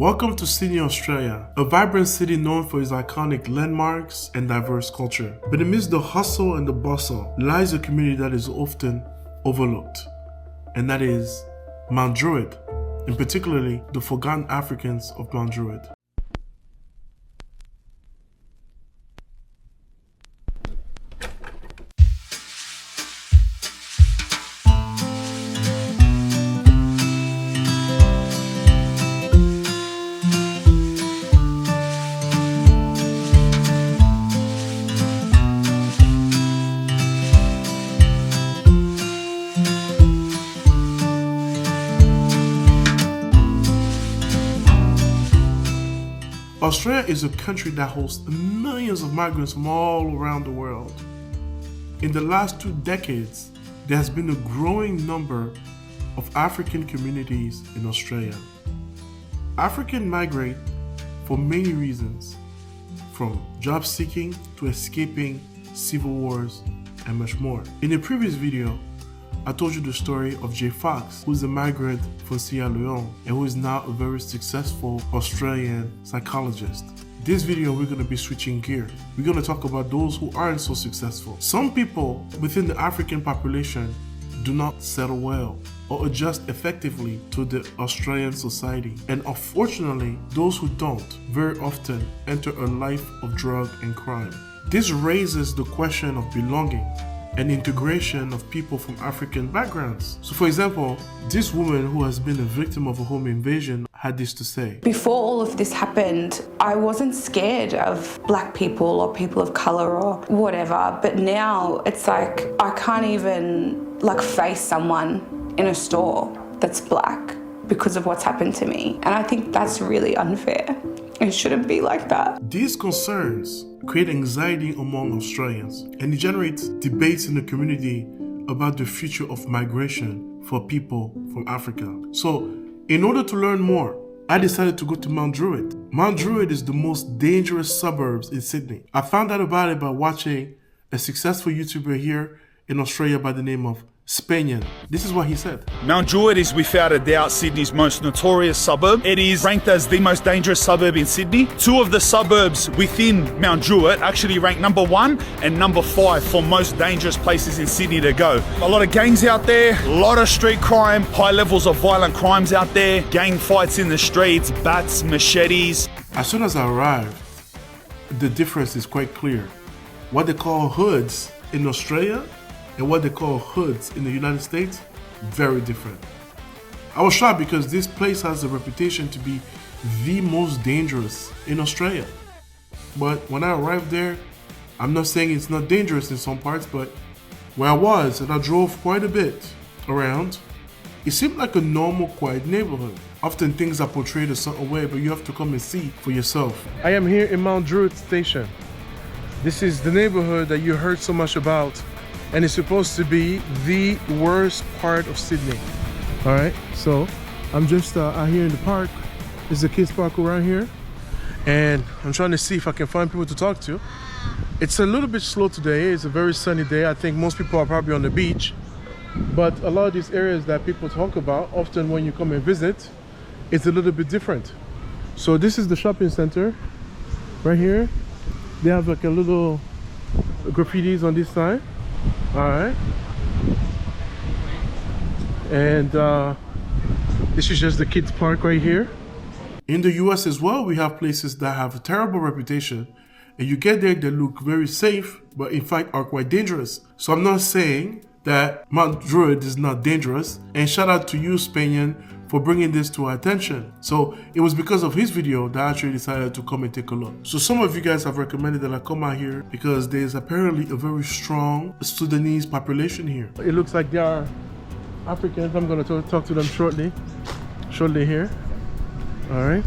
Welcome to Sydney, Australia, a vibrant city known for its iconic landmarks and diverse culture. But amidst the hustle and the bustle lies a community that is often overlooked, and that is Mount Druitt, and particularly the forgotten Africans of Mount Druitt. Australia is a country that hosts millions of migrants from all around the world. In the last 2 decades, there has been a growing number of African communities in Australia. Africans migrate for many reasons, from job seeking to escaping civil wars and much more. In a previous video, I told you the story of Jay Fox, who is a migrant from Sierra Leone and who is now a very successful Australian psychologist. This video, we're going to be switching gear. We're going to talk about those who aren't so successful. Some people within the African population do not settle well or adjust effectively to the Australian society. And unfortunately, those who don't very often enter a life of drug and crime. This raises the question of belonging and integration of people from African backgrounds. So for example, this woman who has been a victim of a home invasion had this to say. Before all of this happened, I wasn't scared of black people or people of color or whatever, but now it's like I can't even face someone in a store that's black because of what's happened to me. And I think that's really unfair. It shouldn't be like that. These concerns create anxiety among Australians, and it generates debates in the community about the future of migration for people from Africa. So, in order to learn more, I decided to go to Mount Druitt. Mount Druitt is the most dangerous suburbs in Sydney. I found out about it by watching a successful YouTuber here in Australia by the name of Spanian. This is what he said. Mount Druitt is without a doubt Sydney's most notorious suburb. It is ranked as the most dangerous suburb in Sydney. 2 of the suburbs within Mount Druitt actually rank number 1 and number 5 for most dangerous places in Sydney to go. A lot of gangs out there, a lot of street crime, high levels of violent crimes out there, gang fights in the streets, bats, machetes. As soon as I arrived, the difference is quite clear. What they call hoods in Australia and what they call hoods in the United States, very different. I was shocked because this place has a reputation to be the most dangerous in Australia. But when I arrived there, I'm not saying it's not dangerous in some parts, but where I was, and I drove quite a bit around, it seemed like a normal, quiet neighborhood. Often things are portrayed a certain way, but you have to come and see for yourself. I am here in Mount Druitt Station. This is the neighborhood that you heard so much about, and it's supposed to be the worst part of Sydney. All right, so I'm just out here in the park. There's a kids park around here, and I'm trying to see if I can find people to talk to. It's a little bit slow today. It's a very sunny day. I think most people are probably on the beach, but a lot of these areas that people talk about, often when you come and visit, it's a little bit different. So this is the shopping center right here. They have like a little graffitis on this side. All right, and this is just the kids park right here. In the US as well, we have places that have a terrible reputation, and you get there, they look very safe, but in fact are quite dangerous. So I'm not saying that Mount Druitt is not dangerous, and shout out to you, Spanian, for bringing this to our attention. So it was because of his video that I actually decided to come and take a look. So some of you guys have recommended that I come out here because there's apparently a very strong Sudanese population here. It looks like they are Africans. I'm going to talk to them shortly here. All right.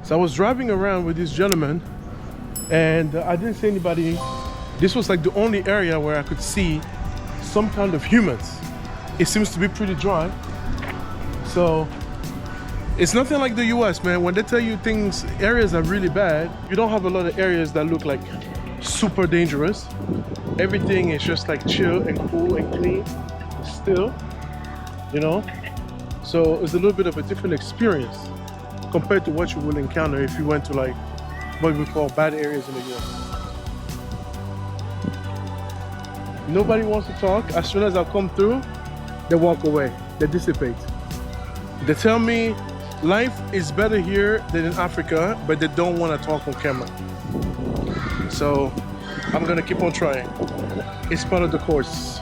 So I was driving around with this gentleman, and I didn't see anybody. This was like the only area where I could see some kind of humans. It seems to be pretty dry. So it's nothing like the US, man. When they tell you areas are really bad, you don't have a lot of areas that look like super dangerous. Everything is just like chill and cool and clean still, you know. So it's a little bit of a different experience compared to what you will encounter if you went to like what we call bad areas in the US. Nobody wants to talk. As soon as I come through, they walk away, they dissipate. They tell me life is better here than in Africa, but they don't want to talk on camera. So I'm gonna keep on trying. It's part of the course.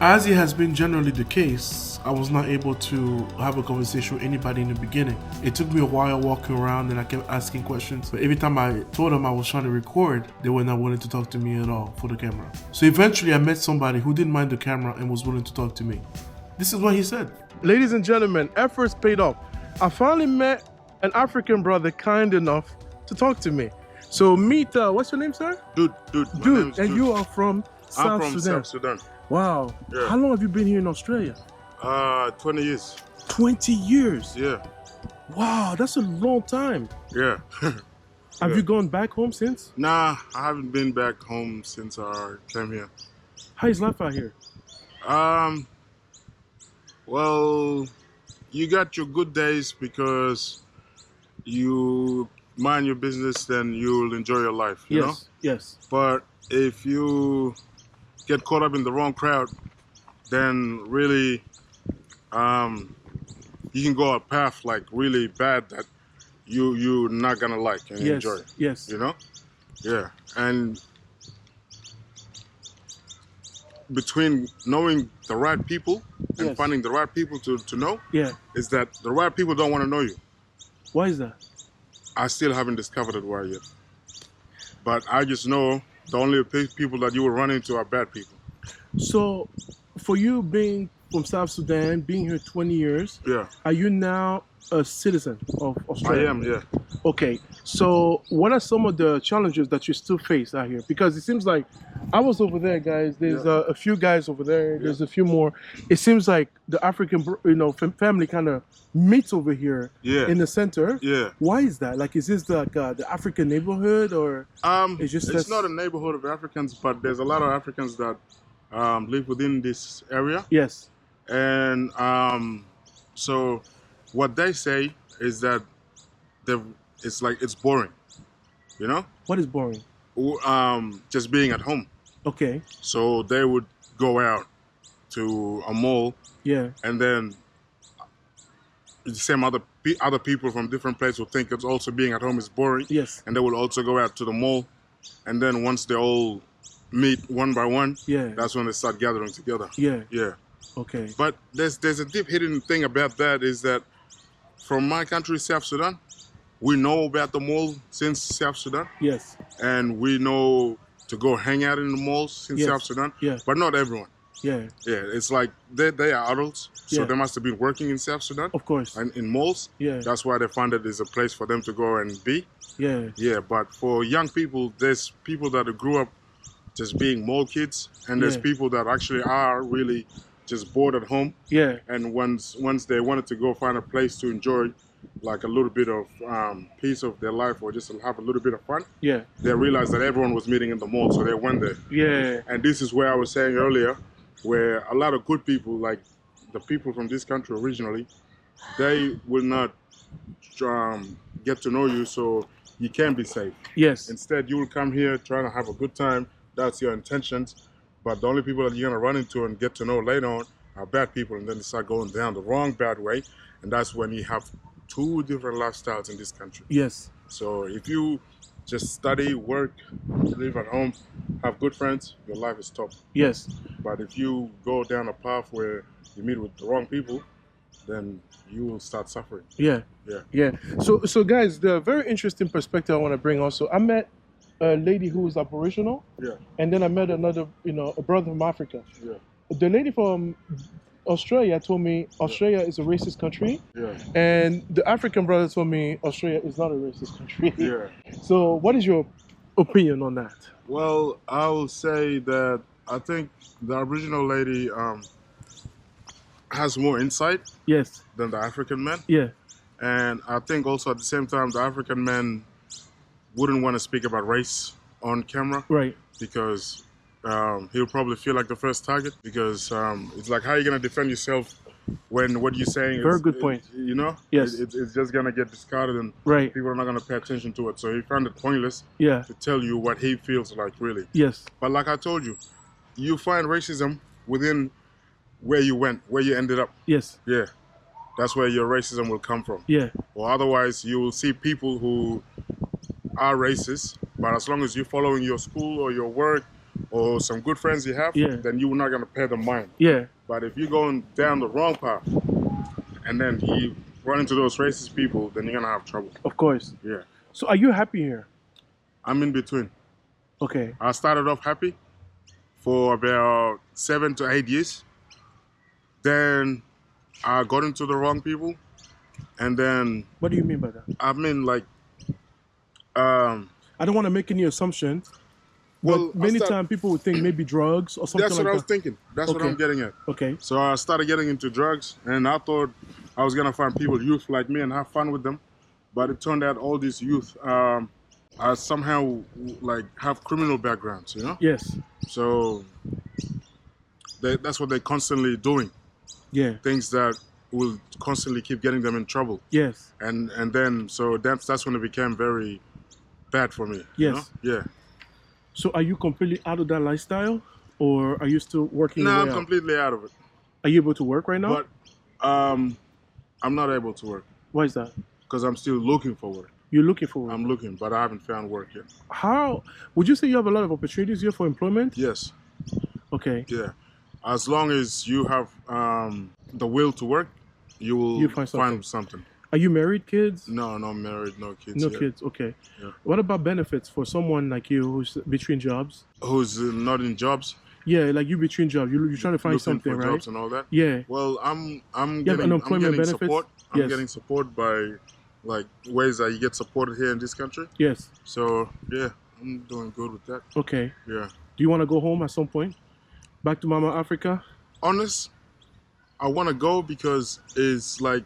As it has been generally the case, I was not able to have a conversation with anybody in the beginning. It took me a while walking around and I kept asking questions. But every time I told them I was trying to record, they were not willing to talk to me at all for the camera. So eventually I met somebody who didn't mind the camera and was willing to talk to me. This is what he said. Ladies and gentlemen, efforts paid off. I finally met an African brother kind enough to talk to me. So meet, what's your name, sir? Dude. And you are from I'm from Sudan. South Sudan. Wow. Yeah. How long have you been here in Australia? 20 years. 20 years. Yeah. Wow, that's a long time. Yeah. Have you gone back home since? Nah, I haven't been back home since I came here. How is life out here? Well, you got your good days because you mind your business, then you'll enjoy your life, you know? Yes. But if you get caught up in the wrong crowd, then really you can go a path like really bad that you're not gonna like and enjoy. Yes. You know? Yeah. And between knowing the right people and finding the right people to know, is that the right people don't want to know you. Why is that? I still haven't discovered it why yet. But I just know the only people that you will run into are bad people. So, for you being from South Sudan, being here 20 years, are you now a citizen of Australia? I am, yeah. Okay, so what are some of the challenges that you still face out here? Because it seems like I was over there, guys. There's a few guys over there. There's a few more. It seems like the African, family kind of meets over here in the center. Yeah. Why is that? Like, is this like the African neighborhood, or it's not a neighborhood of Africans, but there's a lot of Africans that live within this area. Yes. And so what they say is that it's boring, you know? What is boring? Just being at home. Okay. So they would go out to a mall. Yeah. And then the same other people from different places would think it's also being at home is boring. Yes. And they will also go out to the mall. And then once they all meet one by one, that's when they start gathering together. Yeah. Yeah. Okay. But there's a deep hidden thing about that is that from my country, South Sudan, we know about the mall since South Sudan. Yes. And we know to go hang out in the malls in South Sudan. Yeah. But not everyone. Yeah. Yeah. It's like they are adults, so they must have been working in South Sudan. Of course. And in malls. Yeah. That's why they found that there's a place for them to go and be. Yeah. Yeah. But for young people, there's people that grew up just being mall kids, and there's people that actually are really just bored at home. Yeah. And once they wanted to go find a place to enjoy like a little bit of piece of their life or just have a little bit of fun, they realized that everyone was meeting in the mall, so they went there. Yeah. And this is where I was saying earlier, where a lot of good people, like the people from this country originally, they will not get to know you, so you can be safe. Yes. Instead, you will come here trying to have a good time. That's your intentions. But the only people that you're going to run into and get to know later on are bad people, and then they start going down the wrong bad way. And that's when you have two different lifestyles in this country. Yes. So if you just study, work, live at home, have good friends, your life is top. Yes. But if you go down a path where you meet with the wrong people, then you will start suffering. Yeah. Yeah. Yeah. So guys, the very interesting perspective I want to bring also, I met a lady who was Aboriginal. Yeah. And then I met another, a brother from Africa. Yeah. The lady from Australia told me Australia is a racist country. Yeah. And the African brother told me Australia is not a racist country. Yeah. So what is your opinion on that? Well, I will say that I think the Aboriginal lady has more insight than the African man. Yeah. And I think also at the same time, the African man wouldn't want to speak about race on camera. Right. Because he'll probably feel like the first target, because it's like, how are you going to defend yourself when what you're saying Very is, good point. you know, Yes. it's just gonna get discarded and Right. people are not gonna pay attention to it. So he found it pointless Yeah. to tell you what he feels like, really. Yes. But like I told you, you find racism within where you went, where you ended up. Yes. Yeah, that's where your racism will come from. Yeah. Or otherwise, you will see people who are racist, but as long as you're following your school or your work or some good friends you have, Yeah. then you're not gonna pay them mind. Yeah. But if you're going down the wrong path and then you run into those racist people, then you're gonna have trouble. Of course. Yeah. So are you happy here? I'm in between. Okay. I started off happy for about 7 to 8 years. Then I got into the wrong people. And then, What do you mean by that? I mean, like, I don't want to make any assumptions. well, But many times people would think maybe drugs or something that's what like I was that. thinking. That's what Okay. I'm getting at. Okay. So I started getting into drugs, and I thought I was gonna find people, youth like me, and have fun with them. But it turned out all these youth are somehow like have criminal backgrounds, you know. Yes. So that's what they're constantly doing, Yeah. things that will constantly keep getting them in trouble. Yes. And then so that's when it became very bad for me. you Yes. know? Yeah. So are you completely out of that lifestyle, or are you still working? No, your I'm way out? completely out of it. Are you able to work right now? But I'm not able to work Why is that? because I'm still looking for work. You're looking for work. I'm looking, but I haven't found work yet. How would you say you have a lot of opportunities here for employment? Yes. Okay. Yeah. As long as you have the will to work, you will You find find something. something. Are you married, kids? No, not married, no kids. No yet. kids. Okay. Yeah. What about benefits for someone like you who's between jobs? Who's not in jobs? Yeah, like you between jobs. You're trying to find Looking something, for right? jobs and all that. Yeah. Well, I'm have getting unemployment benefits? support. I'm Yes. getting support by like ways that you get supported here in this country. Yes. So yeah, I'm doing good with that. Okay. Yeah. Do you want to go home at some point? Back to Mama Africa? Honest, I want to go because it's like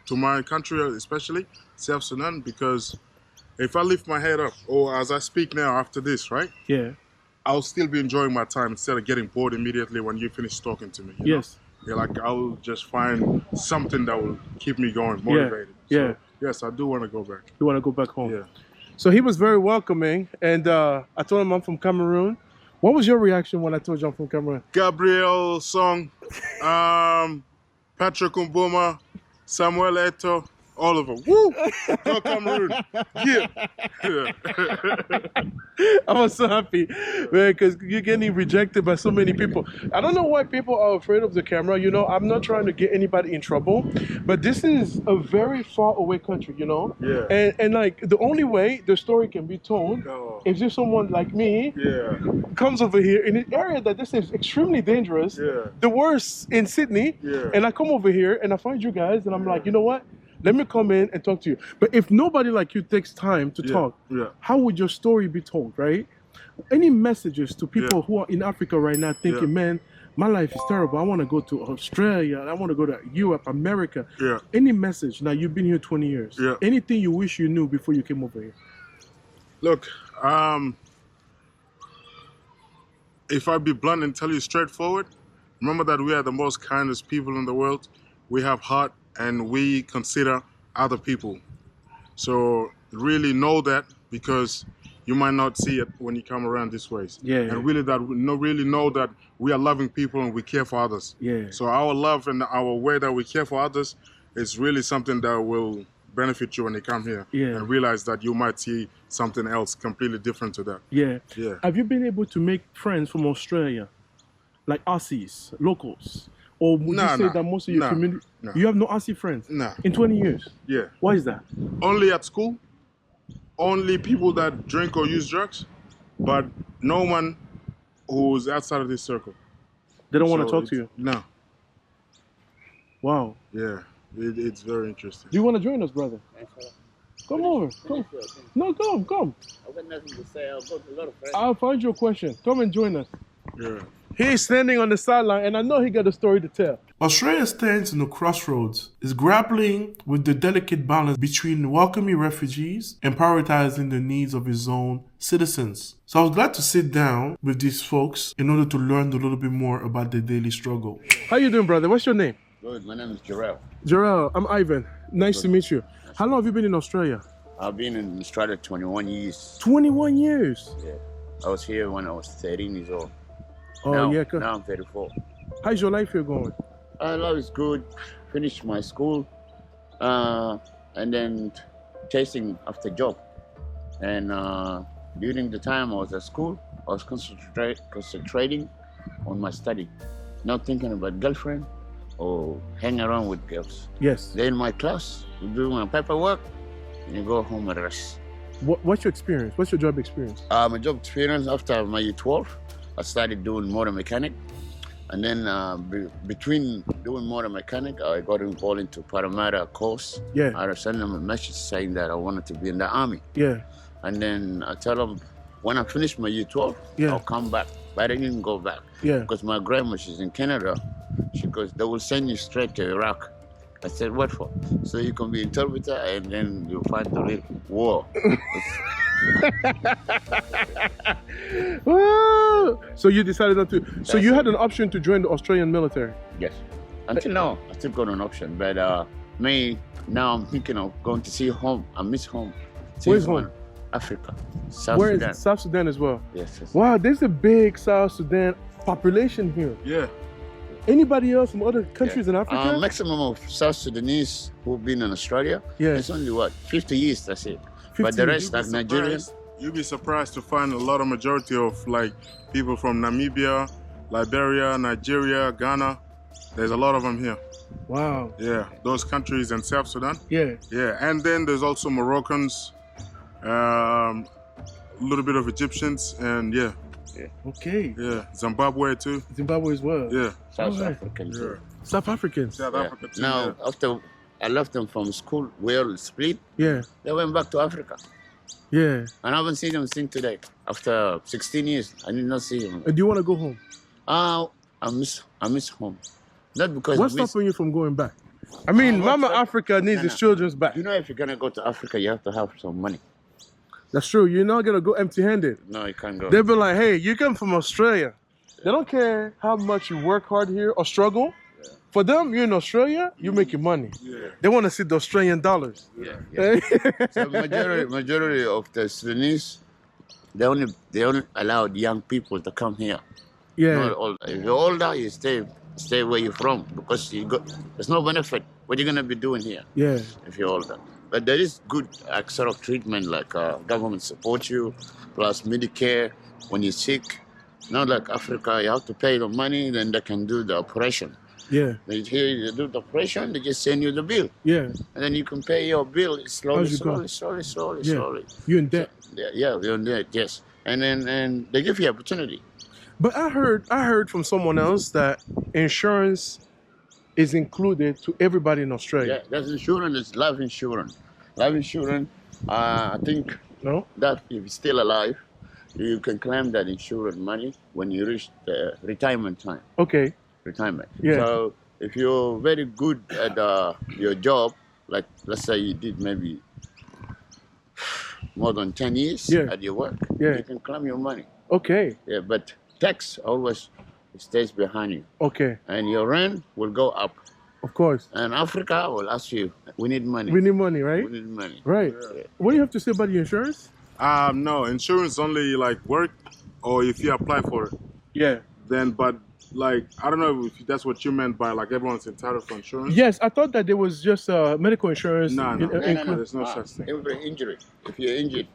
to my country, especially South Sudan, because if I lift my head up, or as I speak now after this, right, Yeah. I'll still be enjoying my time instead of getting bored immediately when you finish talking to me. you know? Yes. Yeah, like I'll just find something that will keep me going, motivated. Yeah. So, yes, I do want to go back. You want to go back home? Yeah. So he was very welcoming, and I told him I'm from Cameroon. What was your reaction when I told you I'm from Cameroon? Gabriel Song, Patrick Mboma, Samuel Eto'o, all of them. Woo! Go Cameroon. Yeah. I was so happy, man, because you're getting rejected by so many people. I don't know why people are afraid of the camera. You know, I'm not trying to get anybody in trouble, but this is a very far away country, you know? Yeah. And like, the only way the story can be told Oh. is if someone like me Yeah. comes over here in an area that this is extremely dangerous, Yeah. the worst in Sydney, Yeah. and I come over here and I find you guys, and I'm like, you know what? Let me come in and talk to you. But if nobody like you takes time to talk, Yeah. how would your story be told, right? Any messages to people Yeah. who are in Africa right now thinking, Yeah. man, my life is terrible. I want to go to Australia. I want to go to Europe, America. Yeah. Any message? Now, you've been here 20 years. Yeah. Anything you wish you knew before you came over here? Look, if I be blunt and tell you straightforward, remember that we are the most kindest people in the world. We have heart and we consider other people. So really know that, because you might not see it when you come around this way. Yeah. And really know that we are loving people and we care for others. Yeah. So our love and our way that we care for others is really something that will benefit you when you come here. Yeah. And realize that you might see something else completely different to that. Yeah. Yeah. Have you been able to make friends from Australia? Like Aussies, locals? Or would you say that most of your community... no. You have no Aussie friends? Nah. In 20 years? Yeah. Why is that? Only at school, only people that drink or use drugs, but no one who's outside of this circle. They don't want to So talk to you? No. Wow. Yeah. It's very interesting. Do you want to join us, brother? Come over. Come. No, come. I've got nothing to say. I've got a lot of friends. I'll find you a question. Come and join us. Yeah. He's standing on the sideline, and I know he got a story to tell. Australia stands in the crossroads, is grappling with the delicate balance between welcoming refugees and prioritizing the needs of its own citizens. So I was glad to sit down with these folks in order to learn a little bit more about their daily struggle. How you doing, brother? What's your name? Good. My name is Jarrell. Jarrell, I'm Ivan. Nice to meet you. How long have you been in Australia? I've been in Australia 21 years. 21 years. Yeah. I was here when I was 13 years old. Oh, now, yeah. Now I'm 34. How's your life here going? Life is good. Finished my school. And then chasing after job. And during the time I was at school, I was concentrating on my study. Not thinking about girlfriend or hang around with girls. Yes. Then my class, we do my paperwork, and you go home and rest. What's your experience? What's your job experience? My job experience after my year 12, I started doing motor mechanic. And then between doing motor mechanic, I got involved into Parramatta course. Yeah. I sent them a message saying that I wanted to be in the army. Yeah. And then I tell them, when I finish my year 12, Yeah. I'll come back. But I didn't go back. Yeah. Because my grandma, she's in Canada. She goes, they will send you straight to Iraq. I said, what for? So you can be interpreter and then you'll fight the real war. Woo! So you decided not to. So you had an option to join the Australian military. Yes. Until now, I still got an option. But me, now I'm thinking of going to see home. I miss home. Where's home? Africa. South Where Sudan. is South Sudan as well? Yes. Wow, there's a big South Sudan population here. Yeah. Anybody else from other countries in Africa? Maximum of South Sudanese who've been in Australia, Yeah. it's only what, 50 years, that's it. 50 But the years. rest, like Nigerian. You'd be surprised to find a lot of majority of like people from Namibia, Liberia, Nigeria, Ghana. There's a lot of them here. Wow. Yeah, those countries in South Sudan. Yeah. Yeah, and then there's also Moroccans, a little bit of Egyptians, and yeah, Okay. yeah, Zimbabwe too. Zimbabwe as well. Yeah, South Alright. Africans. yeah. South Africans. South Yeah. Africa too. Now, yeah. after I left them from school, we all split, Yeah. they went back to Africa. Yeah. And I haven't seen them since today. After 16 years, I did not see them. And do you want to go home? I miss home. Not because What's stopping you from going back? I mean, Mama Africa needs its children's back. You know, if you're gonna go to Africa, you have to have some money. That's true. You're not gonna go empty-handed. No, you can't go. They'll be like, hey, you come from Australia. They don't care how much you work hard here or struggle. For them, you're in Australia, you're making money. Yeah. They want to see the Australian dollars. Yeah. So majority of the Sudanese, they only allowed young people to come here. Yeah. Not old. If you're older, you stay where you're from because there's no benefit. What are you gonna be doing here Yeah. if you're older? But there is good sort of treatment, like government supports you, plus Medicare when you're sick. Not like Africa, you have to pay the money, then they can do the operation. Yeah. Here you do the operation, they just send you the bill. Yeah. And then you can pay your bill slowly, As you go. slowly. You're in debt. Yeah, you're in debt, yes. And then they give you opportunity. But I heard from someone else that insurance is included to everybody in Australia. Yeah, that's insurance, it's life insurance. Life insurance, I think No? that if you're still alive, you can claim that insurance money when you reach the retirement time. Okay. Retirement. Yeah. So if you're very good at your job, like let's say you did maybe more than 10 years Yeah. at your work, Yeah. you can claim your money. Okay. Yeah, but tax always stays behind you. Okay. And your rent will go up. Of course. And Africa will ask you, we need money. We need money, right? We need money. Right. What do you have to say about your insurance? No, insurance only like work, or if you apply for it, Yeah. then. But like, I don't know if that's what you meant by like everyone's entitled for insurance. Yes, I thought that there was just medical insurance. No, no. No. There's no such thing. Every injury, if you're injured,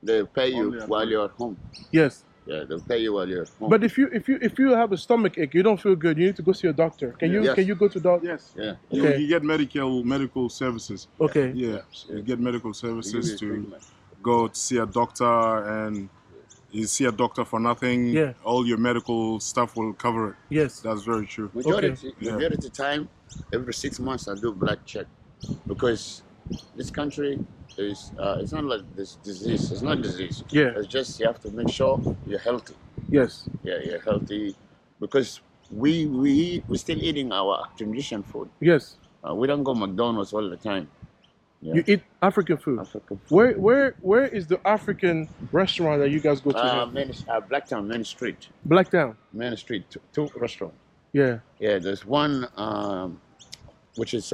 they'll pay you Only while you're at home. Yes. Yeah, they'll pay you while you're at home. But if you have a stomach ache, you don't feel good, you need to go see a doctor. Can you Yes. can you go to doctor? Yes. yeah. Okay. You get medical services. Okay. Yeah, you get medical They give services you to treatment. go to see a doctor, and you see a doctor for nothing. Yeah. All your medical stuff will cover it. Yes. That's very true. Majority time, every 6 months I do blood check because this country is it's not like this disease. It's not disease. Yeah. It's just you have to make sure you're healthy. Yes. Yeah, you're healthy because we're still eating our tradition food. Yes. We don't go McDonald's all the time. Yeah. You eat African food. African food. Where is the African restaurant that you guys go to? Blacktown Main Street. Blacktown. Main Street, two restaurants. Yeah. Yeah, there's one which is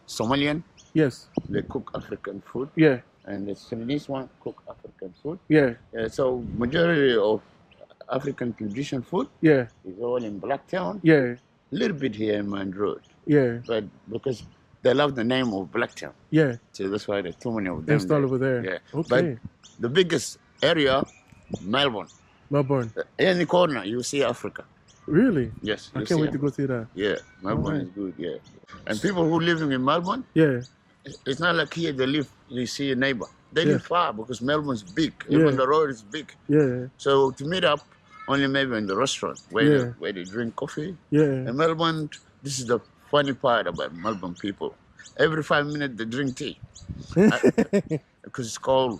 Somalian. Yes. They cook African food. Yeah. And the Sudanese one cook African food. Yeah. So majority of African tradition food Yeah. is all in Blacktown. Yeah. A little bit here in Mount Druitt. Yeah. But because they love the name of Blacktown. Yeah. So that's why there's too many of them. They're still over there. Yeah. Okay. But the biggest area, Melbourne. Melbourne. Any corner, you see Africa. Really? Yes. I can't wait to go see that. Yeah, Melbourne Alright. is good, yeah. And people who living in Melbourne, Yeah. it's not like here they live, you see a neighbor. They Yeah. live far because Melbourne's big. Yeah. Even the road is big. Yeah. So to meet up, only maybe in the restaurant where they drink coffee. Yeah. In Melbourne, this is the funny part about Melbourne people. Every 5 minutes they drink tea. Because it's cold,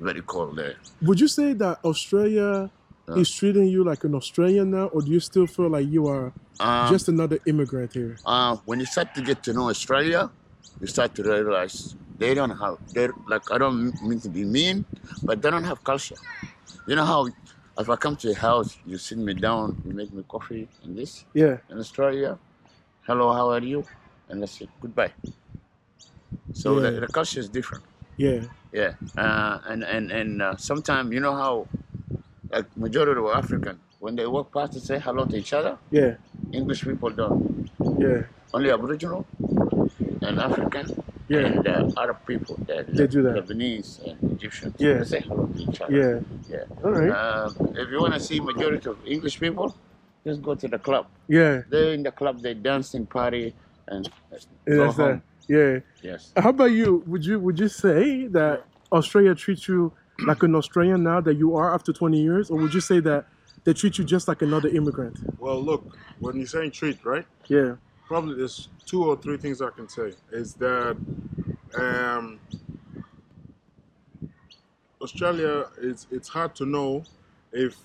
very cold there. Would you say that Australia is treating you like an Australian now, or do you still feel like you are just another immigrant here? When you start to get to know Australia, you start to realize they don't have, like, I don't mean to be mean, but they don't have culture. You know how if I come to your house, you sit me down, you make me coffee and this? Yeah. In Australia, hello, how are you? And let's say goodbye. So Yeah. the culture is different. Yeah. Yeah. And sometimes, you know how, like, majority of African, when they walk past, they say hello to each other. Yeah. English people don't. Yeah. Only Aboriginal and African Yeah. and Arab people. They do that. Lebanese and Egyptians. Yeah. They say hello to each other. Yeah. Yeah. All right. If you want to see majority of English people, just go to the club. Yeah. They're in the club, they dancing, party, and And go that's home. that. Yeah. Yes. How about you? Would you say that Australia treats you like an Australian now that you are after 20 years, or would you say that they treat you just like another immigrant? Well, look, when you're saying treat, right? Yeah. Probably there's 2 or 3 things I can say. Is that Australia, it's hard to know if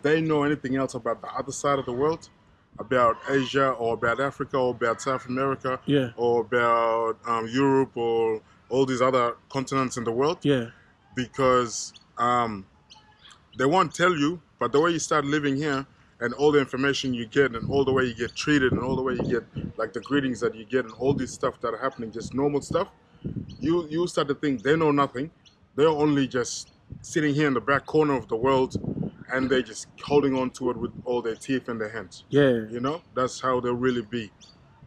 they know anything else about the other side of the world, about Asia or about Africa or about South America, Yeah. or about Europe or all these other continents in the world. Yeah. Because they won't tell you, but the way you start living here and all the information you get and all the way you get treated and all the way you get, like, the greetings that you get and all this stuff that are happening, just normal stuff, you start to think they know nothing. They're only just sitting here in the back corner of the world and they're just holding on to it with all their teeth in their hands. Yeah. You know, that's how they'll really be.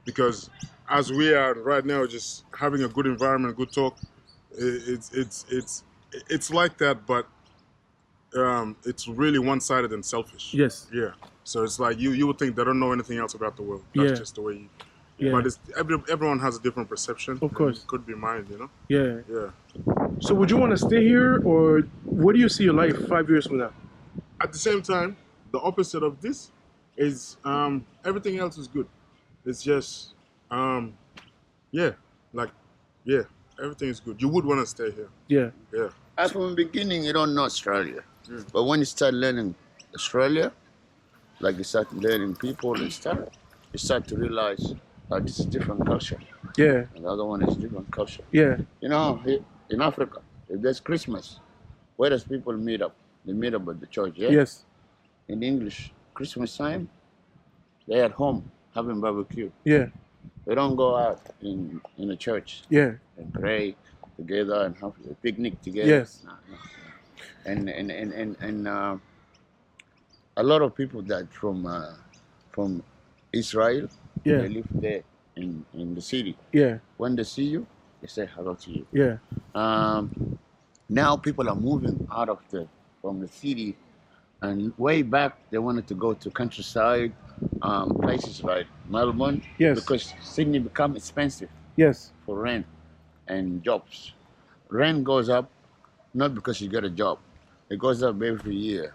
Because as we are right now, just having a good environment, good talk, it's like that, but it's really one-sided and selfish. Yes. Yeah. So it's like you would think they don't know anything else about the world. That's Yeah. just the way you. Yeah. But it's everyone has a different perception. Of course. It could be mine, you know. Yeah. Yeah. So would you want to stay here, or what do you see your life 5 years from now? At the same time, the opposite of this is everything else is good. It's just everything is good. You would want to stay here. Yeah. Yeah. As from the beginning, you don't know Australia. But when you start learning Australia, like you start learning people and stuff, you start to realize this is different culture. Yeah. And the other one is different culture. Yeah. You know, in Africa, if there's Christmas, where does people meet up? They meet up at the church, yeah? Yes. In English, Christmas time, they're at home having barbecue. Yeah. They don't go out in a church Yeah. and pray together and have a picnic together. Yes. No. And a lot of people that from Israel, Yeah. they live there in the city. Yeah. When they see you, they say hello to you. Yeah. Now people are moving out of from the city, and way back they wanted to go to countryside, places like Melbourne, Yes. because Sydney become expensive Yes. for rent and jobs. Rent goes up not because you get a job, it goes up every year.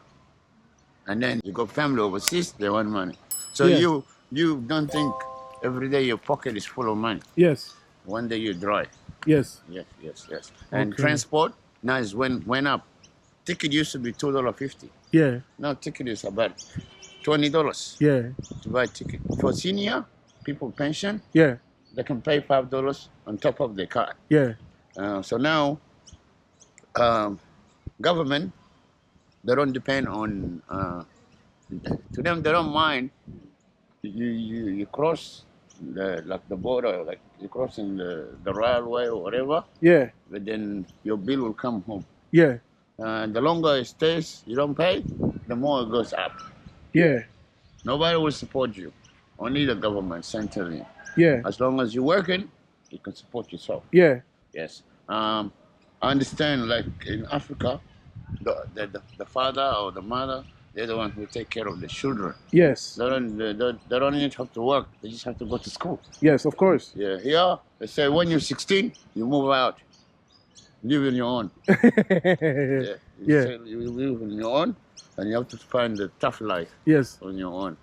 And then you got family overseas, they want money. So Yeah. you don't think every day your pocket is full of money. Yes. One day you're dry. Yes. Yes. And Okay. transport now is went up. Ticket used to be $2.50. Yeah. Now ticket is about $20 Yeah. to buy a ticket. For senior people pension, Yeah. they can pay $5 on top of their card. Yeah. So now, government, they don't depend on, to them, they don't mind you cross like the border, like you're crossing the railway or whatever, Yeah. but then your bill will come home. Yeah. The longer it stays, you don't pay, the more it goes up. Yeah. Nobody will support you. Only the government, centrally. Yeah. As long as you're working, you can support yourself. Yeah. Yes. I understand, like in Africa, the father or the mother, they're the one who take care of the children. Yes. They don't even have to work. They just have to go to school. Yes, of course. Yeah. Here, they say when you're 16, you move out. Live on your own. Yeah. You live on your own, and you have to find the tough life Yes. on your own.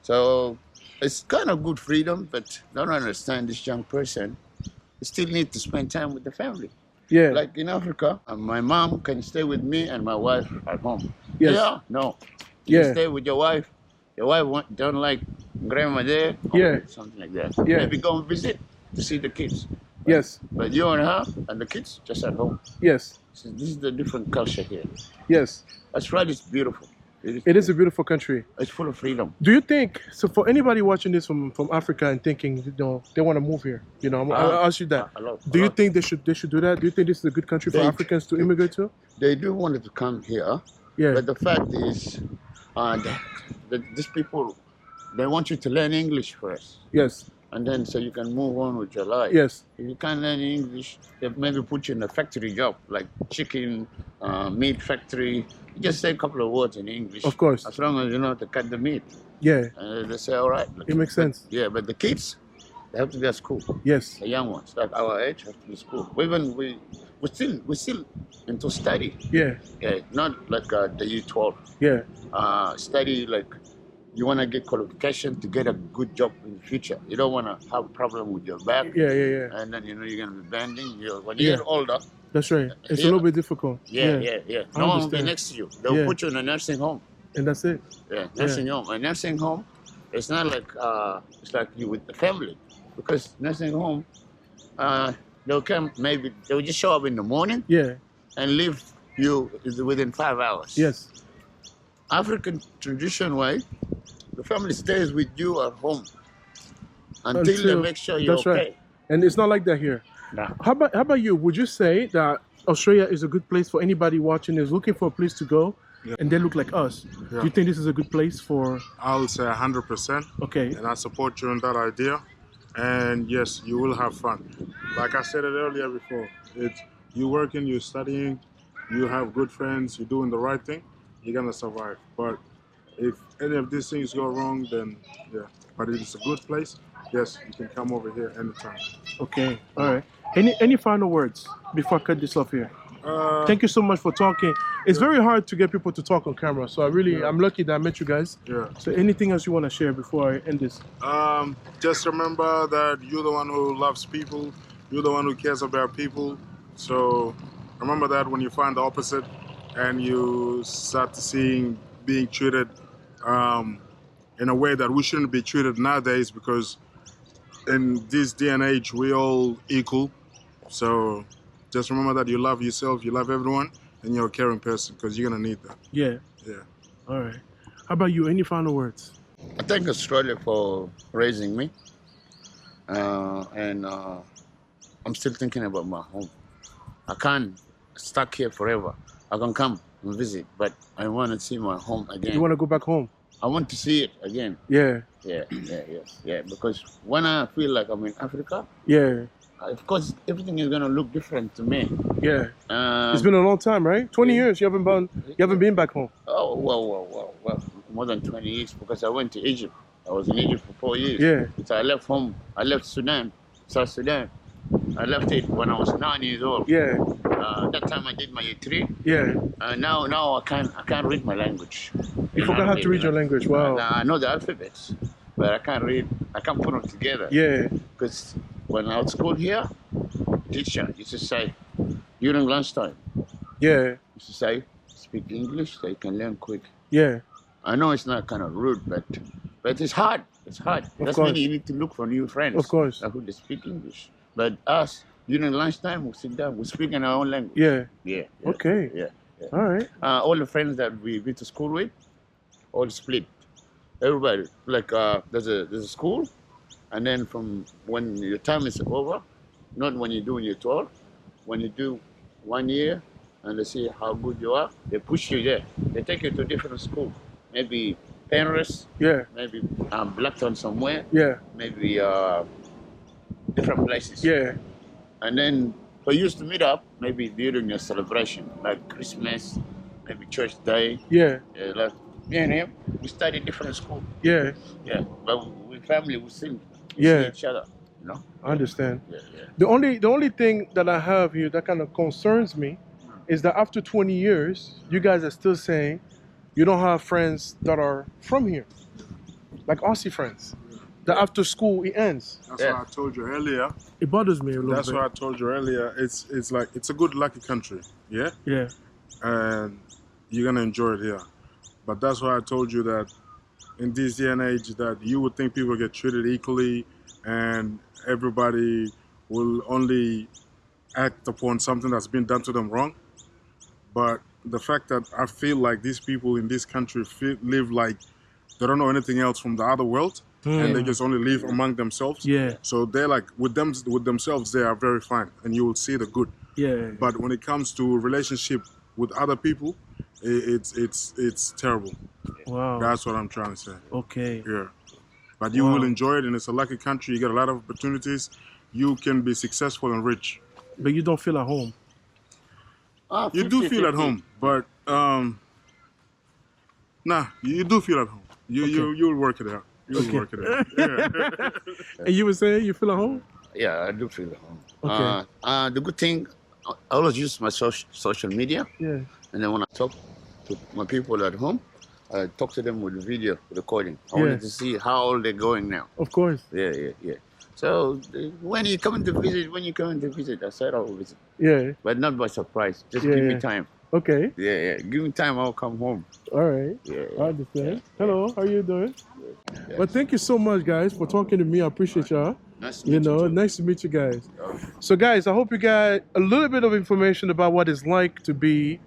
So it's kind of good freedom, but don't understand this young person. You still need to spend time with the family. Yeah. Like in Africa, my mom can stay with me and my wife at home. Yes. Yeah, no. You Yeah. stay with your wife. Your wife don't like grandma there. Yeah. Something like that. Yeah. Maybe go and visit to see the kids. Yes. But you and her and the kids just at home. Yes. So this is the different culture here. Yes. Australia is beautiful. It is a beautiful country. It's full of freedom. Do you think so? For anybody watching this from Africa and thinking, they want to move here, I'll ask you that. Do you think they should do that? Do you think this is a good country for Africans to immigrate to? They do want to come here. Yeah. But the fact is, these people, they want you to learn English first. Yes. And then so you can move on with your life. Yes. If you can't learn English, they maybe put you in a factory job, like chicken, meat factory. You just say a couple of words in English. Of course. As long as you know how to cut the meat. Yeah. And they say, all right. It makes sense. Yeah, but the kids, they have to be at school. Yes. The young ones, like our age, have to be at school. We're still into study. Yeah. Yeah, not like the year 12. Yeah. Study like you want to get qualification to get a good job in the future. You don't want to have problem with your back. Yeah. And then you're going to be bending. When you get older. That's right. It's a little bit difficult. Yeah. No one will be understand. next to you. They'll put you in a nursing home. And that's it. Yeah, nursing home. A nursing home, it's not like it's like you with the family, because nursing home, they'll come they'll just show up in the morning. Yeah. And leave you within 5 hours. Yes. African tradition way, the family stays with you at home until they make sure you're that's okay. Right. And it's not like that here. Nah. How about you? Would you say that Australia is a good place for anybody watching is looking for a place to go and they look like us? Yeah. Do you think this is a good place for? I would say 100%. Okay. And I support you on that idea. And yes, you will have fun. Like I said it earlier before, you working, you're studying, you have good friends, you're doing the right thing, you're gonna survive. But if any of these things go wrong, then yeah. But it is a good place. Yes, you can come over here anytime. Okay. All right. Any final words before I cut this off here? Thank you so much for talking. It's very hard to get people to talk on camera, so I'm lucky that I met you guys. Yeah. So anything else you want to share before I end this? Just remember that you're the one who loves people. You're the one who cares about people. So remember that when you find the opposite and you start seeing being treated in a way that we shouldn't be treated nowadays, because in this day and age, we're all equal. So just remember that you love yourself, you love everyone, and you're a caring person, because you're going to need that. Yeah. Yeah. All right. How about you? Any final words? I thank Australia for raising me. And I'm still thinking about my home. I can't stuck here forever. I can come and visit, but I want to see my home again. You want to go back home? I want to see it again. Yeah. Yeah. Because when I feel like I'm in Africa, yeah, of course everything is gonna look different to me. Yeah. It's been a long time, right? 20 years. You haven't been back home. Oh well, more than 20 years, because I went to Egypt. I was in Egypt for 4 years. Yeah. So I left home. I left South Sudan. I left it when I was 9 years old. Yeah. That time I did my year 3. Yeah. Now I can't read my language. You forgot how to read your language. Wow. I know the alphabets, but I can't read. I can't put them together. Yeah. Because when I was at school here, teacher used to say during lunchtime. Yeah. Used to say, speak English so you can learn quick. Yeah. I know it's not kind of rude, but it's hard. It's hard. That's when you need to look for new friends. Of course. Who they speak English. But us, during lunchtime, we sit down, we speak in our own language. Yeah. Yeah. Okay. Yeah. All right. All the friends that we went to school with, all split. Everybody, like there's a school, And then from when your time is over, not when you're doing your tour, when you do 1 year and they see how good you are, they push you there. They take you to different school, maybe Paris, Yeah. maybe Blacktown somewhere, Yeah. maybe different places. Yeah. And then for you to meet up, maybe during your celebration, like Christmas, maybe Church Day. Yeah. Like me and him, we studied different school. Yeah. Yeah, but we family, we see Yeah. each other, you know. I understand. Yeah, yeah. The only thing that I have here that kind of concerns me is that after 20 years, you guys are still saying you don't have friends that are from here, like Aussie friends. That after school it ends. That's what I told you earlier. It bothers me a little That's bit. what I told you earlier. It's like it's a good lucky country, yeah, Yeah. and you're gonna enjoy it here. But that's why I told you that in this day and age that you would think people get treated equally and everybody will only act upon something that's been done to them wrong. But the fact that I feel like these people in this country live like they don't know anything else from the other world, and they just only live among themselves. Yeah. So they're like with themselves, they are very fine, and you will see the good. Yeah. But when it comes to relationship with other people, it's terrible. Wow. That's what I'm trying to say. Okay. Yeah. But you will enjoy it, and it's a lucky country. You get a lot of opportunities. You can be successful and rich. But you don't feel at home. You do feel at home, but nah, you do feel at home. You'll work it out. You'll work it out. Yeah. And you were saying you feel at home? Yeah, I do feel at home. Okay. The good thing, I always use my social media, Yeah. and then when I talk to my people at home, I talk to them with video recording. I wanted to see how old they're going now. Of course. Yeah. So when you come to visit, I said I'll visit, Yeah. but not by surprise. Just give me Yeah. time. Okay. Yeah. Give me time, I'll come home. All right. Yeah. I understand. Hello. How you doing? Well, thank you so much, guys, for talking to me. I appreciate y'all. Nice to meet you too. Nice to meet you guys. So, guys, I hope you got a little bit of information about what it's like to be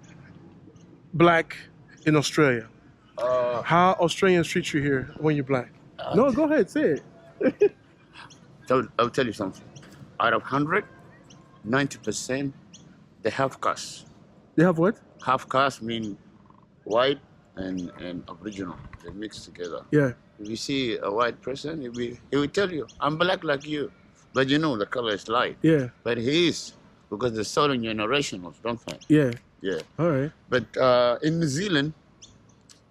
black in Australia. How Australians treat you here when you're black. No, go ahead, say it. I'll tell you something. Out of 100, 90% they have caste. They have what? Half caste mean white and Aboriginal. They mix together. Yeah. If you see a white person, he will tell you, I'm black like you. But you know the color is light. Yeah. But he is, because the southern generationals, don't they? Yeah. Yeah. All right. But in New Zealand,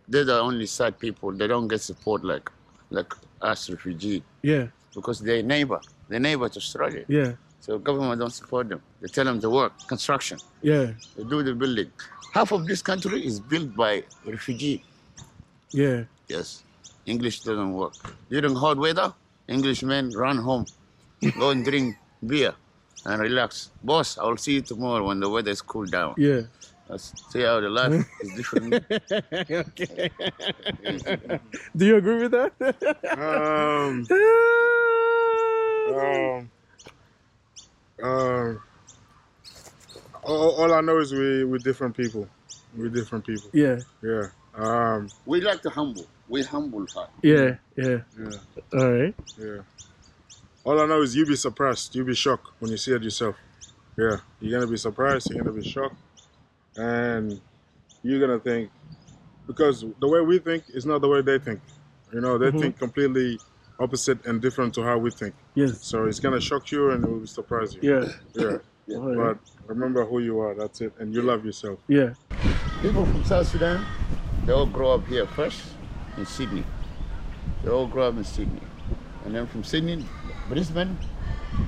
they're the only sad people. They don't get support like us refugees. Yeah. Because they're neighbor to Australia. Yeah. So government don't support them. They tell them to work, construction. Yeah. They do the building. Half of this country is built by refugee. Yeah. Yes. English doesn't work. During hot weather, Englishmen run home, go and drink beer and relax. Boss, I will see you tomorrow when the weather is cool down. Yeah. Let's see how the life is different. Okay. Do you agree with that? All I know is we're different people. We're different people. Yeah. Yeah. We like to humble. We humble her. Yeah. Yeah. Yeah. All right. Yeah. All I know is you be surprised. You be shocked when you see it yourself. Yeah. You're gonna be surprised. You're gonna be shocked, and you're gonna think, because the way we think is not the way they think. You know, they think completely opposite and different to how we think. Yes. So it's gonna shock you and it will surprise you. Yeah. Yeah. All right. But remember who you are. That's it. And you love yourself. Yeah. People from South Sudan, they all grow up here first in Sydney. They all grow up in Sydney. And then from Sydney, Brisbane,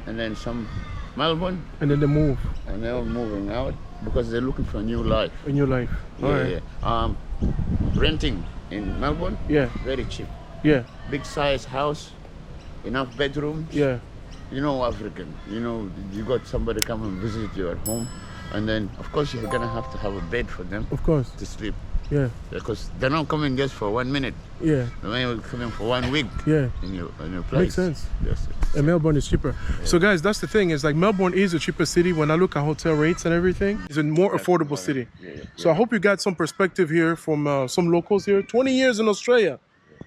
and then some Melbourne, And then they move and they're all moving out because they're looking for a new life. in your life. All right. Yeah. Renting in Melbourne, Yeah. very cheap. Yeah. Big size house, enough bedrooms. Yeah. You know, African, you know, you got somebody come and visit you at home, and then of course you're gonna have to have a bed for them Of course. to sleep, Yeah. because they're not coming just for 1 minute. Yeah. They're coming for 1 week Yeah. in your place. Makes sense. Yes. And Melbourne is cheaper. So guys, that's the thing, is like Melbourne is a cheaper city. When I look at hotel rates and everything, it's a more affordable city. Yeah. So I hope you got some perspective here from some locals here. 20 years in Australia.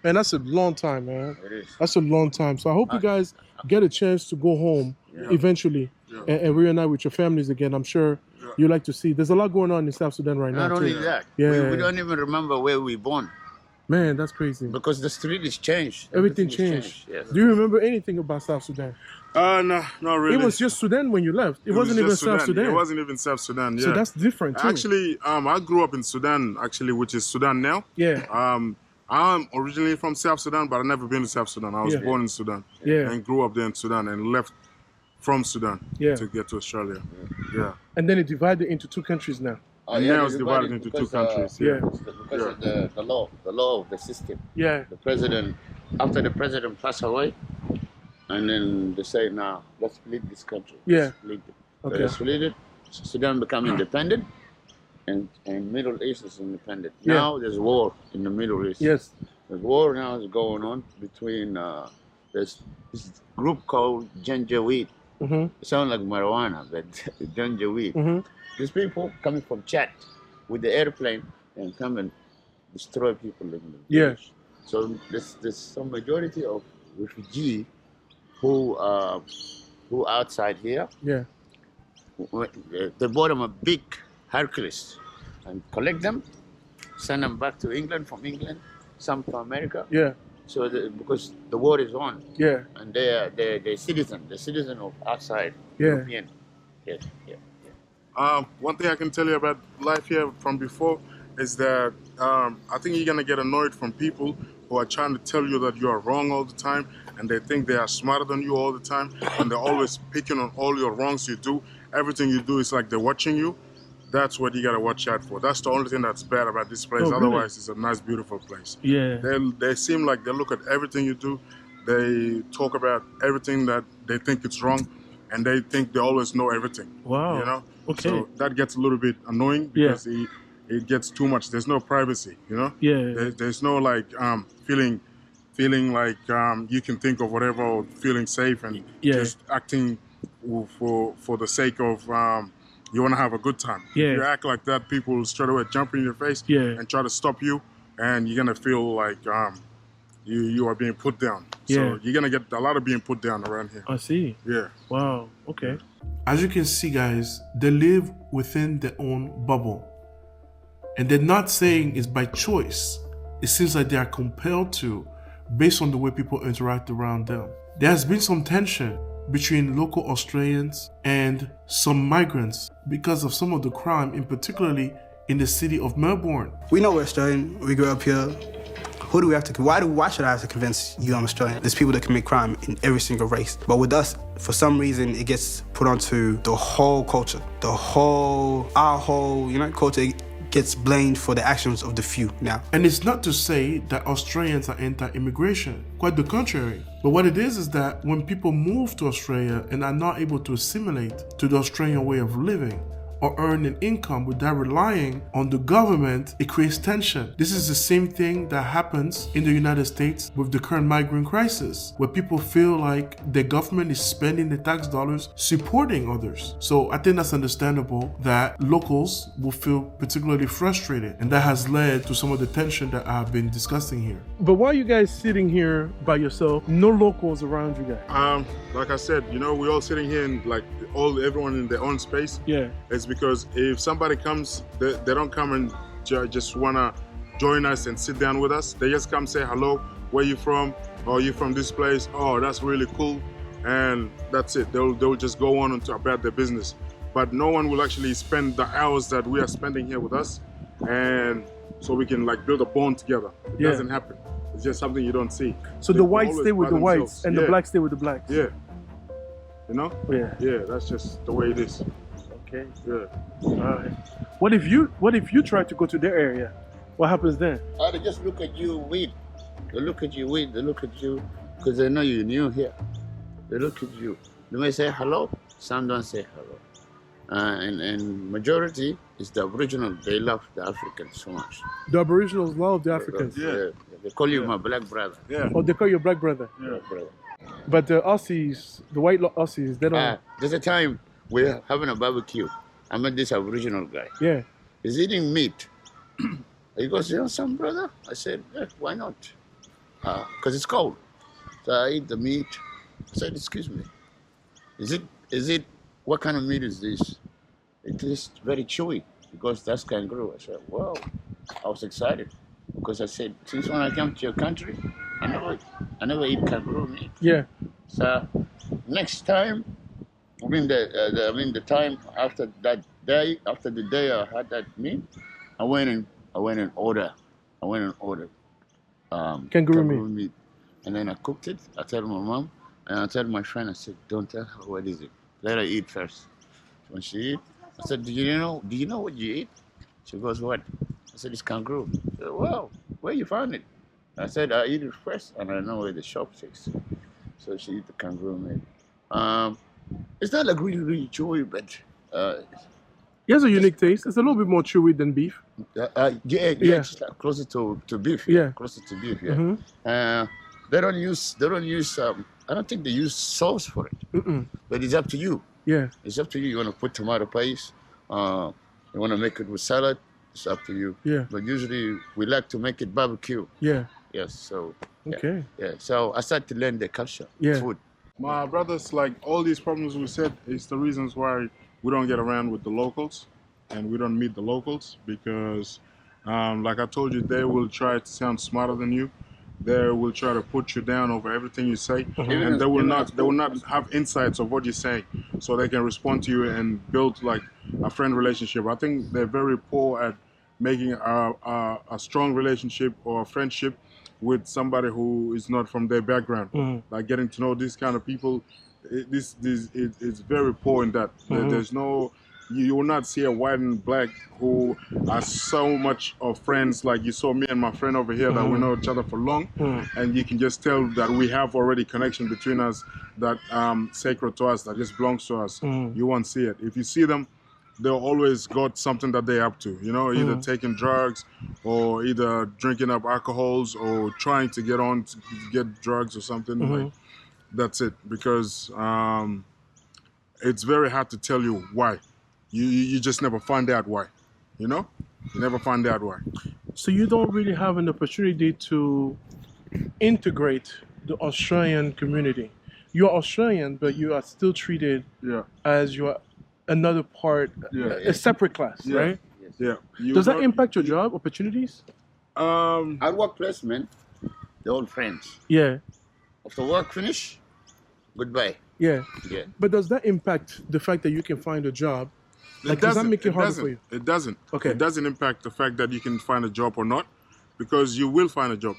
Man, that's a long time, man. It is. That's a long time. So I hope you guys get a chance to go home eventually and reunite with your families again. I'm sure you like to see. There's a lot going on in South Sudan right now. Not only too. that, Yeah. we don't even remember where we born Man, that's crazy. because the street is changed. Everything is changed. Yes. Do you remember anything about South Sudan? No, not really. It was just Sudan when you left. It wasn't was even just South Sudan. It wasn't even South Sudan. Yeah. So that's different too. Actually, I grew up in Sudan, actually, which is Sudan now. Yeah. I'm originally from South Sudan, but I've never been to South Sudan. I was born in Sudan and grew up there in Sudan and left from Sudan to get to Australia. Yeah. And then it divided into two countries now. And now it's divided into two countries. Because of the law of the system. Yeah. The president, after the president passed away, and then they say, now let's split this country. Yeah. Split it. Okay. So they split it. Sudan become independent, and Middle East is independent. Yeah. Now there's war in the Middle East. Yes. There's war now is going on between there's this group called Janjaweed. Mm-hmm. It sounds like marijuana, but Janjaweed. Mm-hmm. These people coming from Chad with the airplane and come and destroy people in the village. So there's some majority of refugees who outside here. Yeah. They bought them a big Hercules and collect them, send them back to England, from England, some to America. Yeah. So because the war is on. Yeah. And they're citizen of outside European. Yes. One thing I can tell you about life here from before is that I think you're gonna get annoyed from people who are trying to tell you that you are wrong all the time, and they think they are smarter than you all the time, and they're always picking on all your wrongs you do. Everything you do is like they're watching you. That's what you gotta watch out for. That's the only thing that's bad about this place. Oh, really? Otherwise, it's a nice, beautiful place. Yeah. They seem like they look at everything you do. They talk about everything that they think it's wrong, and they think they always know everything. Wow. You know. Okay. So that gets a little bit annoying because it gets too much. There's no privacy. You know. Yeah. There's no like feeling like you can think of whatever, or feeling safe and just acting for the sake of you want to have a good time. Yeah. If you act like that, people will straight away jump in your face and try to stop you, and you're gonna feel like you are being put down. So you're gonna get a lot of being put down around here. I see. Yeah. Wow. Okay. As you can see, guys, they live within their own bubble, and they're not saying it's by choice. It seems like they are compelled to, based on the way people interact around them. There has been some tension between local Australians and some migrants because of some of the crime, in particularly in the city of Melbourne. We know we're Australian. We grew up here. Who do we have to? Why should I have to convince you I'm Australian? There's people that commit crime in every single race, but with us, for some reason, it gets put onto the whole culture, our whole culture. Gets blamed for the actions of the few now. And it's not to say that Australians are anti-immigration, quite the contrary. But what it is that when people move to Australia and are not able to assimilate to the Australian way of living, or earn an income without relying on the government, it creates tension. This is the same thing that happens in the United States with the current migrant crisis, where people feel like the government is spending the tax dollars supporting others. So I think that's understandable that locals will feel particularly frustrated, and that has led to some of the tension that I've been discussing here. But why are you guys sitting here by yourself? No locals around you guys? Like I said, we're all sitting here in everyone in their own space. Yeah. It's because if somebody comes, they don't come and just wanna join us and sit down with us. They just come say hello, where you from? Oh, you from this place? Oh, that's really cool. And that's it. They'll just go on about their business. But no one will actually spend the hours that we are spending here with us, and so we can build a bond together. It doesn't happen. It's just something you don't see. So the whites stay with the whites and the blacks stay with the blacks. Yeah. Yeah. Yeah, that's just the way it is. Okay. Yeah. All right. What if you try to go to their area? What happens then? They just look at you weird. They look at you weird. They look at you because they know you're new here. They look at you. They may say hello. Some don't say hello. And majority is the Aboriginal. They love the Africans so much. The Aboriginals love the Africans. Yeah. They call you my black brother. Yeah. Oh, they call you a black brother. Yeah. Black brother. But the Aussies, the white Aussies, they don't. There's a time we're having a barbecue. I met this Aboriginal guy. Yeah. He's eating meat. He goes, some brother? I said, yeah, why not? because it's cold. So I eat the meat. I said, excuse me, is it, what kind of meat is this? It tastes very chewy because that's kangaroo. I said, wow. I was excited because I said, since when I came to your country, I never eat kangaroo meat. Yeah. So next time, the time after that day, after the day I had that meat, I went and ordered Kangaroo meat, and then I cooked it. I told my mom, and I told my friend, I said, don't tell her what is it. Let her eat first. When she eat, I said, do you know what you eat? She goes, what? I said, it's kangaroo. She said, wow, where you found it? I said, I eat it first, and I know where the shop is. So she eat the kangaroo meat. It's not like really chewy, but It has a unique taste. It's a little bit more chewy than beef. yeah, just like closer to beef. Yeah. Closer to beef. Yeah. They don't use. I don't think they use sauce for it. But it's up to you. Yeah. It's up to you. You want to put tomato paste. You want to make it with salad. It's up to you. Yeah. But usually we like to make it barbecue. Yeah. Yes. So. Yeah, Okay. Yeah. So I started to learn the culture. Yeah. Food. My brothers, like all these problems we said, is the reasons why we don't get around with the locals and we don't meet the locals because, like I told you, they will try to sound smarter than you. They will try to put you down over everything you say, and they will not have insights of what you're saying, so they can respond to you and build like a friend relationship. I think they're very poor at making a strong relationship or a friendship with somebody who is not from their background. Like getting to know these kind of people, it's very poor in that. There's no, you will not see a white and black who are so much of friends. Like you saw me and my friend over here that we know each other for long, and you can just tell that we have already connection between us that sacred to us, that just belongs to us. You won't see it. If you see them, they'll always got something that they're up to, you know, either taking drugs or either drinking up alcohols or trying to get drugs or something. Like, that's it, because it's very hard to tell you why. You just never find out why, you know? You never find out why. So you don't really have an opportunity to integrate the Australian community. You're Australian, but you are still treated as you are another part, a separate class, right? Yeah. Does that impact your job opportunities? At workplace, man, they're all friends. Yeah. After work finish, goodbye. Yeah. Yeah. But does that impact the fact that you can find a job? Like, does that make it harder for you? It doesn't. Okay. It doesn't impact the fact that you can find a job or not, because you will find a job.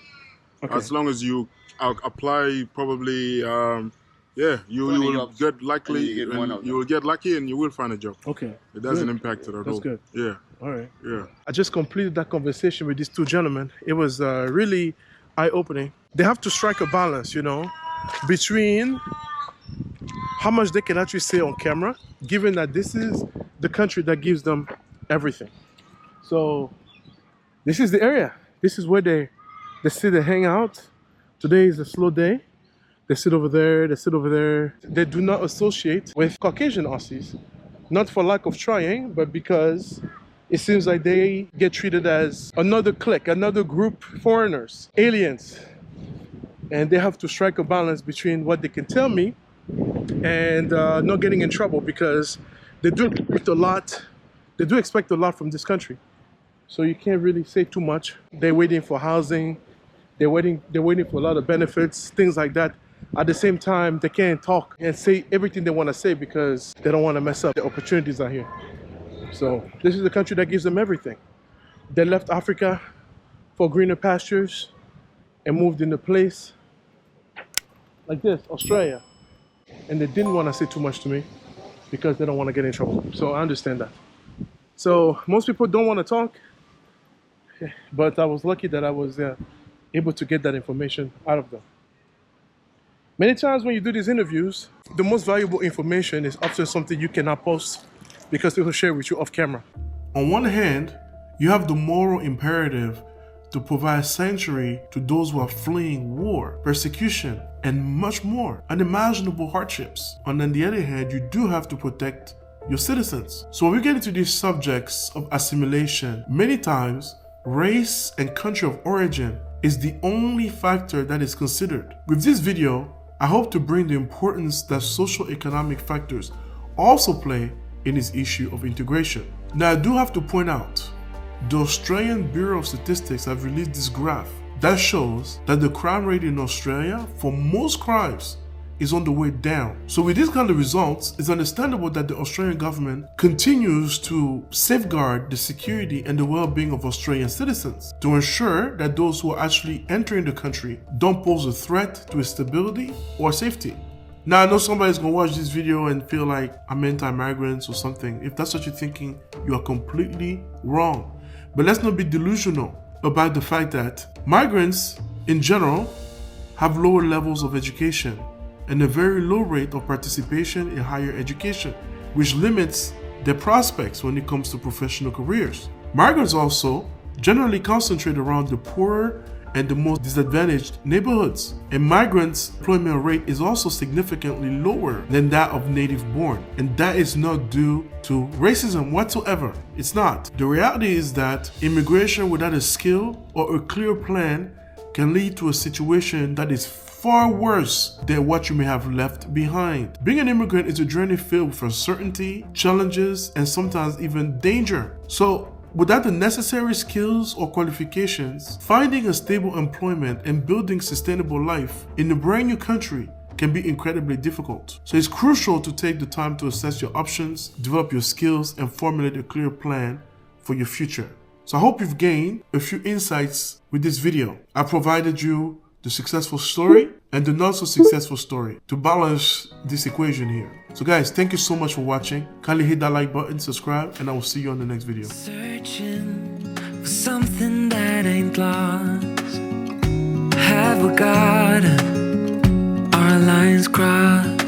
Okay. As long as you apply, probably, you will get lucky, you will get lucky and you will find a job. Okay. It doesn't Good. impact it at all. That's good. Yeah. All right. Yeah. I just completed that conversation with these two gentlemen. It was really eye-opening. They have to strike a balance, you know, between how much they can actually say on camera, given that this is the country that gives them everything. So this is the area. This is where they sit, they hang out. Today is a slow day. They sit over there, they sit over there. They do not associate with Caucasian Aussies, not for lack of trying, but because it seems like they get treated as another clique, another group, foreigners, aliens. And they have to strike a balance between what they can tell me and not getting in trouble, because they do expect a lot. They do expect a lot from this country. So you can't really say too much. They're waiting for housing. They're waiting for a lot of benefits, things like that. At the same time, they can't talk and say everything they want to say because they don't want to mess up the opportunities out here. So this is the country that gives them everything. They left Africa for greener pastures and moved in a place like this, Australia. And they didn't want to say too much to me because they don't want to get in trouble. So I understand that. So most people don't want to talk, but I was lucky that I was able to get that information out of them. Many times when you do these interviews, the most valuable information is often something you cannot post because they will share with you off camera. On one hand, you have the moral imperative to provide sanctuary to those who are fleeing war, persecution, and much more, unimaginable hardships. And on the other hand, you do have to protect your citizens. So when we get into these subjects of assimilation, many times race and country of origin is the only factor that is considered. With this video, I hope to bring the importance that socioeconomic factors also play in this issue of integration. Now, I do have to point out, the Australian Bureau of Statistics have released this graph that shows that the crime rate in Australia for most crimes is on the way down. So with these kind of results, it's understandable that the Australian government continues to safeguard the security and the well-being of Australian citizens to ensure that those who are actually entering the country don't pose a threat to its stability or safety. Now, I know somebody's gonna watch this video and feel like I'm anti-migrants or something. If that's what you're thinking, you are completely wrong. But let's not be delusional about the fact that migrants in general have lower levels of education and a very low rate of participation in higher education, which limits their prospects when it comes to professional careers. Migrants also generally concentrate around the poorer and the most disadvantaged neighborhoods. And migrants' employment rate is also significantly lower than that of native born. And that is not due to racism whatsoever. It's not. The reality is that immigration without a skill or a clear plan can lead to a situation that is far worse than what you may have left behind. Being an immigrant is a journey filled with uncertainty, challenges, and sometimes even danger. So, without the necessary skills or qualifications, finding a stable employment and building sustainable life in a brand new country can be incredibly difficult. So it's crucial to take the time to assess your options, develop your skills, and formulate a clear plan for your future. So I hope you've gained a few insights with this video. I provided you the successful story and the not so successful story to balance this equation here. So guys, thank you so much for watching. Kindly hit that like button, subscribe, and I will see you on the next video. Searching for something that ain't lost. Have we got our lines crossed?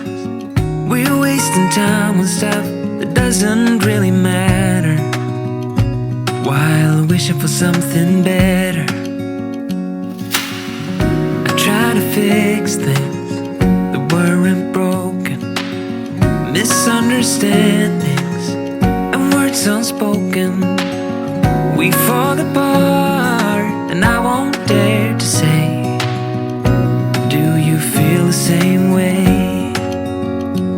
We're wasting time on stuff that doesn't really matter, while wishing for something better. Try to fix things that weren't broken, misunderstandings and words unspoken. We fall apart and I won't dare to say, do you feel the same way?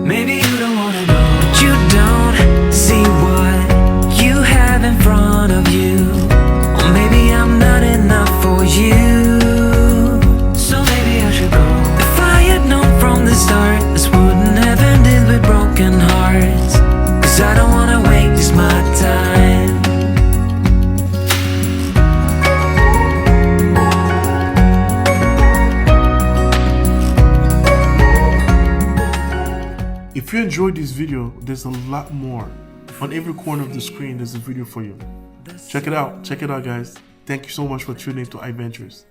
Maybe you don't wanna know, but you don't see what you have in front of you. Or maybe I'm not enough for you. Start, this wouldn't have ended with broken hearts, 'cause I don't wanna waste my time. If you enjoyed this video, there's a lot more. On every corner of the screen, there's a video for you. Check it out guys. Thank you so much for tuning to Ivaintures.